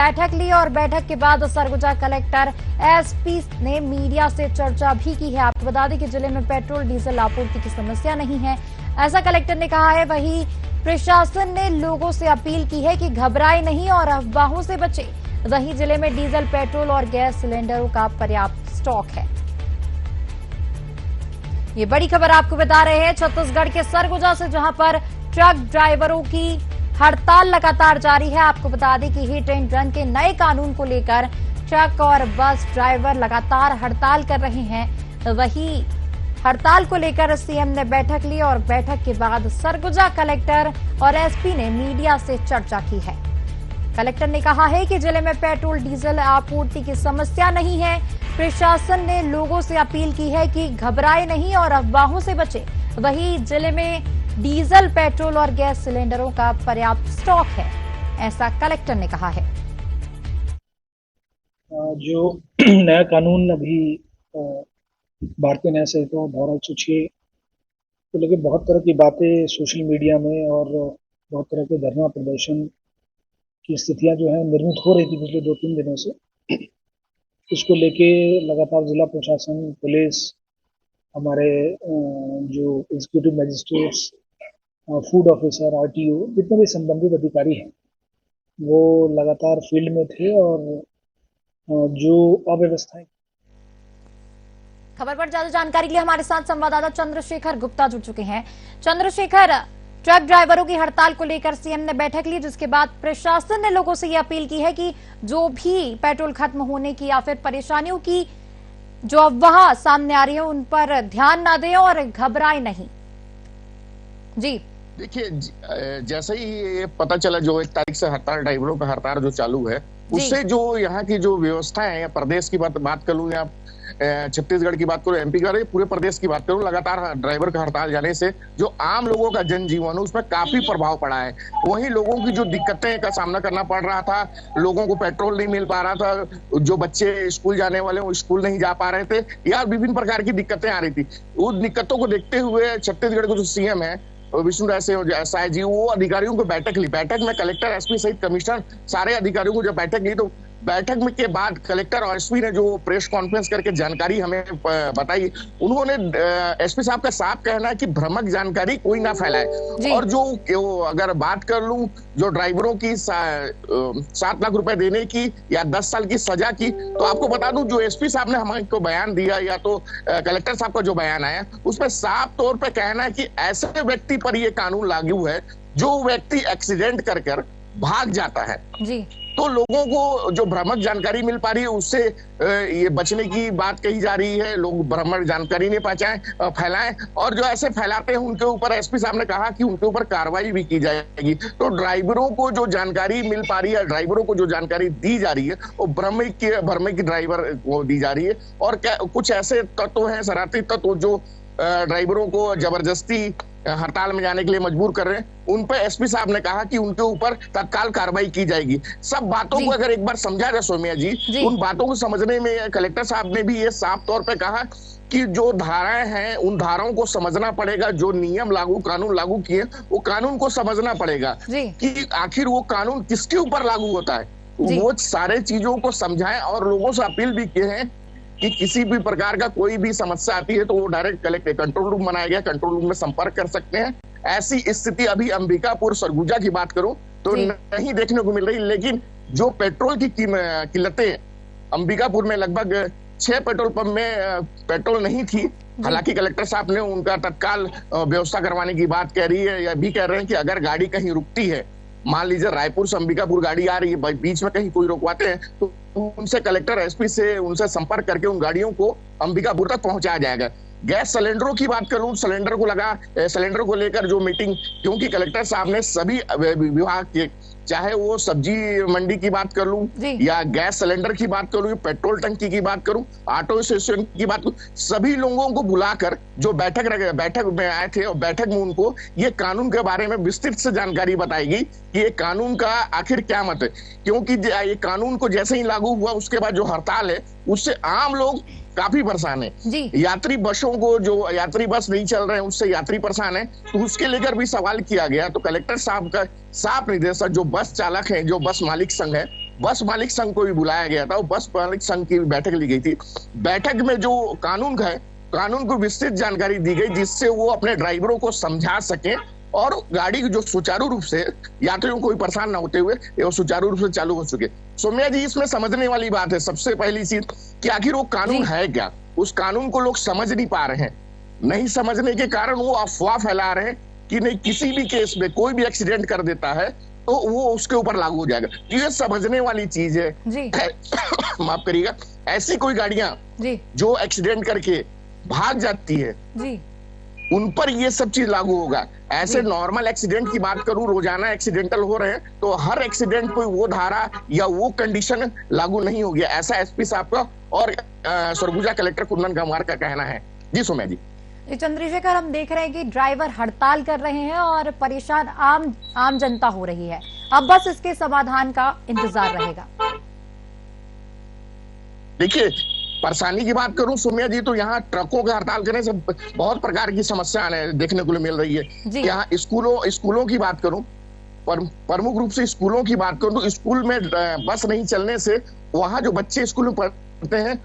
बैठक ली और बैठक के बाद सरगुजा कलेक्टर एसपी ने मीडिया से चर्चा भी की है। आपको बता दें कि जिले में पेट्रोल डीजल आपूर्ति की समस्या नहीं है, ऐसा कलेक्टर ने कहा है। वहीं प्रशासन ने लोगों से अपील की है कि घबराए नहीं और अफवाहों से बचे। वहीं जिले में डीजल, पेट्रोल और गैस सिलेंडरों का पर्याप्त स्टॉक है। ये बड़ी खबर आपको बता रहे हैं छत्तीसगढ़ के सरगुजा से, जहां पर ट्रक ड्राइवरों की हड़ताल लगातार जारी है। आपको बता दें कि हिट एंड रन के नए कानून को लेकर ट्रक और बस ड्राइवर लगातार हड़ताल कर रहे हैं। वहीं हड़ताल को लेकर सीएम ने बैठक ली और बैठक के बाद सरगुजा कलेक्टर और एसपी ने मीडिया से चर्चा की है। कलेक्टर ने कहा है कि जिले में पेट्रोल डीजल आपूर्ति की समस्या नहीं है। प्रशासन ने लोगों से अपील की है कि घबराए नहीं और अफवाहों से बचे। वहीं जिले में डीजल, पेट्रोल और गैस सिलेंडरों का पर्याप्त स्टॉक है, ऐसा कलेक्टर ने कहा है। जो नया कानून अभी भारतीय न्याय संहिता धारा 106 को लेकर बहुत तरह की बातें सोशल मीडिया में और बहुत तरह के धरना प्रदर्शन की स्थितियां जो है निर्मित हो रही थी पिछले 2-3 दिनों से। इसको लेके लगातार जिला प्रशासन, पुलिस, हमारे जो executive magistrates, food officer, RTO, जितने भी संबंधित अधिकारी हैं वो लगातार फील्ड में थे और जो अव्यवस्थाएं। खबर पर ज्यादा जानकारी के लिए हमारे साथ संवाददाता चंद्रशेखर गुप्ता जुड़ चुके हैं। चंद्रशेखर, ट्रक ड्राइवरों की हड़ताल को लेकर सीएम ने बैठक ली, जिसके बाद प्रशासन ने लोगों से ये अपील की है कि जो भी पेट्रोल खत्म होने की या फिर परेशानियों की जो अफवाह सामने आ रही है उन पर ध्यान ना दें और घबराए नहीं। जी देखिए, जैसे ही ये पता चला जो 1 तारीख से हड़ताल, ड्राइवरों का हड़ताल जो चालू है, उससे जो यहाँ की जो व्यवस्था है, या प्रदेश की बात करूं या छत्तीसगढ़ की बात करूं, एमपी का, पूरे प्रदेश की बात करूं, लगातार ड्राइवर का हड़ताल जाने से जो आम लोगों का जनजीवन है उसमें काफी प्रभाव पड़ा है। वहीं लोगों की जो दिक्कतें का सामना करना पड़ रहा था, लोगों को पेट्रोल नहीं मिल पा रहा था, जो बच्चे स्कूल जाने वाले वो स्कूल नहीं जा पा रहे थे, या विभिन्न प्रकार की दिक्कतें आ रही थी। उन दिक्कतों को देखते हुए छत्तीसगढ़ के जो सीएम है विष्णुदेव साय जी, वो अधिकारियों को बैठक ली। बैठक में कलेक्टर, एसपी सहित कमिश्नर सारे अधिकारियों को जब बैठक ली, तो बैठक में के बाद कलेक्टर और एसपी ने जो प्रेस कॉन्फ्रेंस करके जानकारी हमें बताई, उन्होंने एसपी साहब का साफ कहना है कि भ्रामक जानकारी कोई ना फैलाए। और जो अगर बात कर लूं जो ड्राइवरों की 7 लाख रुपए देने की या 10 साल की सजा की, तो आपको बता दूं जो एसपी साहब ने हमको बयान दिया या तो कलेक्टर साहब का जो बयान आया, उसमें साफ तौर पर कहना है कि ऐसे व्यक्ति पर यह कानून लागू है जो व्यक्ति एक्सीडेंट कर भाग जाता है। जी, तो लोगों को जो भ्रामक जानकारी मिल पा रही है उससे ये बचने की बात कही जा रही है। लोग भ्रामक जानकारी नहीं फैलाएं, और जो ऐसे फैलाते हैं उनके ऊपर एसपी साहब ने कहा कि उनके ऊपर कार्रवाई भी की जाएगी। तो ड्राइवरों को जो जानकारी मिल पा रही है, ड्राइवरों को जो जानकारी दी जा रही है, वो भ्रमिक ड्राइवर को दी जा रही है। और कुछ ऐसे तत्व हैं, शरारती तत्व, जो ड्राइवरों को जबरदस्ती हड़ताल में जाने के लिए मजबूर कर रहे हैं। उन पर एसपी साहब ने कहा कि उनके ऊपर तत्काल कार्रवाई की जाएगी। सब बातों को अगर एक बार समझा जाए सौम्या जी, उन बातों को समझने में कलेक्टर साहब ने भी ये साफ तौर पे कहा कि जो धाराएं हैं उन धाराओं को समझना पड़ेगा। जो नियम कानून लागू किए, वो कानून को समझना पड़ेगा कि आखिर वो कानून किसके ऊपर लागू होता है। वो सारे चीजों को समझाएं और लोगों से अपील भी किए हैं कि किसी भी प्रकार का कोई भी समस्या आती है तो वो डायरेक्ट कलेक्टर कंट्रोल रूम बनाया गया, कंट्रोल रूम में संपर्क कर सकते हैं। ऐसी स्थिति अभी अंबिकापुर, सरगुजा की बात करूं तो नहीं देखने को मिल रही। लेकिन जो पेट्रोल की किल्लतें, अंबिकापुर में लगभग 6 पेट्रोल पंप में पेट्रोल नहीं थी। हालांकि कलेक्टर साहब ने उनका तत्काल व्यवस्था करवाने की बात कह रही है, या भी कह रहे हैं कि अगर गाड़ी कहीं रुकती है, मान लीजिए रायपुर से अंबिकापुर गाड़ी आ रही है, बीच में कहीं कोई रोकवाते हैं, तो उनसे कलेक्टर, एसपी से उनसे संपर्क करके उन गाड़ियों को अंबिकापुर तक पहुंचाया जाएगा। गैस सिलेंडरों की बात करूं, सिलेंडर को लेकर जो मीटिंग, क्योंकि कलेक्टर साहब ने सभी विभाग के, चाहे वो सब्जी मंडी की बात कर लूं या गैस सिलेंडर की बात करूं, पेट्रोल टंकी की बात करूं, ऑटो स्टेशन की बात करूं, सभी लोगों को बुलाकर जो बैठक में आए थे, और बैठक में उनको ये कानून के बारे में विस्तृत से जानकारी बताएगी कि ये कानून का आखिर क्या मत है। क्योंकि ये कानून को जैसे ही लागू हुआ उसके बाद जो हड़ताल है उससे आम लोग काफी परेशान है। यात्री बसों को, जो यात्री बस नहीं चल रहे हैं उससे यात्री परेशान है, तो उसके लेकर भी सवाल किया गया। तो कलेक्टर साहब का साफ निर्देश, जो बस चालक है, जो बस मालिक संघ है, बस मालिक संघ को भी बुलाया गया था और बस मालिक संघ की बैठक ली गई थी। बैठक में जो कानून है, कानून को विस्तृत जानकारी दी गई जिससे वो अपने ड्राइवरों को समझा सके और गाड़ी जो सुचारू रूप से यात्रियों को कोई परेशान ना होते हुए वो सुचारू रूप से चालू हो सके। सौम्या जी, इसमें समझने वाली बात है सबसे पहली चीज कि आखिर वो कानून है क्या। उस कानून को लोग समझ नहीं पा रहे हैं। नहीं समझने के कारण वो अफवाह फैला रहे हैं कि नहीं, किसी भी केस में कोई भी एक्सीडेंट कर देता है तो वो उसके ऊपर लागू हो जाएगा। ये समझने वाली चीज है जी। माफ करिएगा, ऐसी कोई गाड़ियां जो एक्सीडेंट करके भाग जाती है जी, उन पर ये सब चीज लागू होगा। ऐसे नॉर्मल एक्सीडेंट की बात करूं, रोजाना एक्सीडेंटल हो रहे हैं, तो हर एक्सीडेंट पे वो धारा या वो कंडीशन लागू नहीं होगी, ऐसा एसपी साहब का और सरगुजा कलेक्टर कुंदन गंवार का कहना है। जी सोम्या जी। चंद्रशेखर, हम देख रहे हैं कि ड्राइवर हड़ताल कर रहे हैं और परेशान आम जनता हो रही है। अब बस इसके समाधान का इंतजार रहेगा। देखिए, परेशानी की बात करूं सोम्या जी, तो यहाँ ट्रकों के हड़ताल करने से बहुत प्रकार की समस्याएं देखने को मिल रही है। यहाँ स्कूलों की बात करूं, प्रमुख रूप से स्कूलों की बात करूं तो स्कूल में बस नहीं चलने से वहाँ जो बच्चे स्कूल में पढ़ते हैं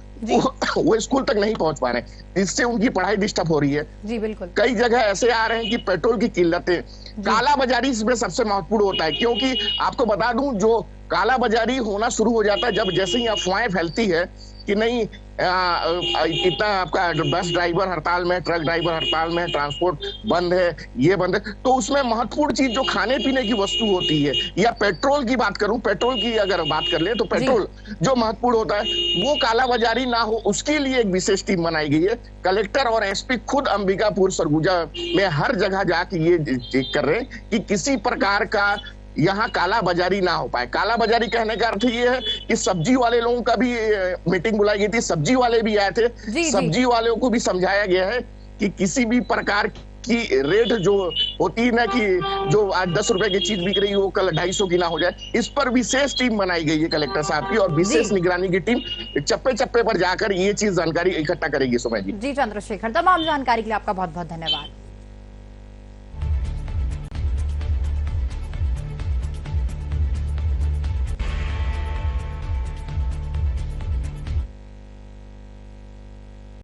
वो स्कूल तक नहीं पहुंच पा रहे, जिससे उनकी पढ़ाई डिस्टर्ब हो रही है। जी बिल्कुल। कई जगह ऐसे आ रहे हैं कि पेट्रोल की किल्लतें, काला बाजारी इसमें सबसे महत्वपूर्ण होता है, क्योंकि आपको बता दूं जो काला बाजारी होना शुरू हो जाता है जब जैसे ही अफवाहें फैलती है कि नहीं इतना आपका बस ड्राइवर हड़ताल में, ट्रक ड्राइवर हड़ताल में, ट्रांसपोर्ट बंद है, ये बंद है, तो उसमें महत्वपूर्ण चीज जो खाने पीने की वस्तु होती है, या पेट्रोल की बात करूं, पेट्रोल की अगर बात कर ले तो पेट्रोल जो महत्वपूर्ण होता है वो काला बाजारी ना हो, उसके लिए एक विशेष टीम बनाई गई है। कलेक्टर और एसपी खुद अंबिकापुर सरगुजा में हर जगह जाके ये चेक कर रहे हैं कि किसी प्रकार का यहाँ काला बाजारी ना हो पाए। काला बाजारी कहने का अर्थ ये है कि सब्जी वाले लोगों का भी मीटिंग बुलाई गई थी, सब्जी वाले भी आए थे, सब्जी वालों को भी समझाया गया है कि किसी भी प्रकार की रेट जो होती है ना, कि जो आज 10 रुपए की चीज बिक रही है वो कल 250 की ना हो जाए। इस पर विशेष टीम बनाई गई है कलेक्टर साहब की, और विशेष निगरानी की टीम चप्पे चप्पे पर जाकर ये चीज जानकारी इकट्ठा करेगी। सुमय जी। जी चंद्रशेखर, तमाम जानकारी के लिए आपका बहुत बहुत धन्यवाद।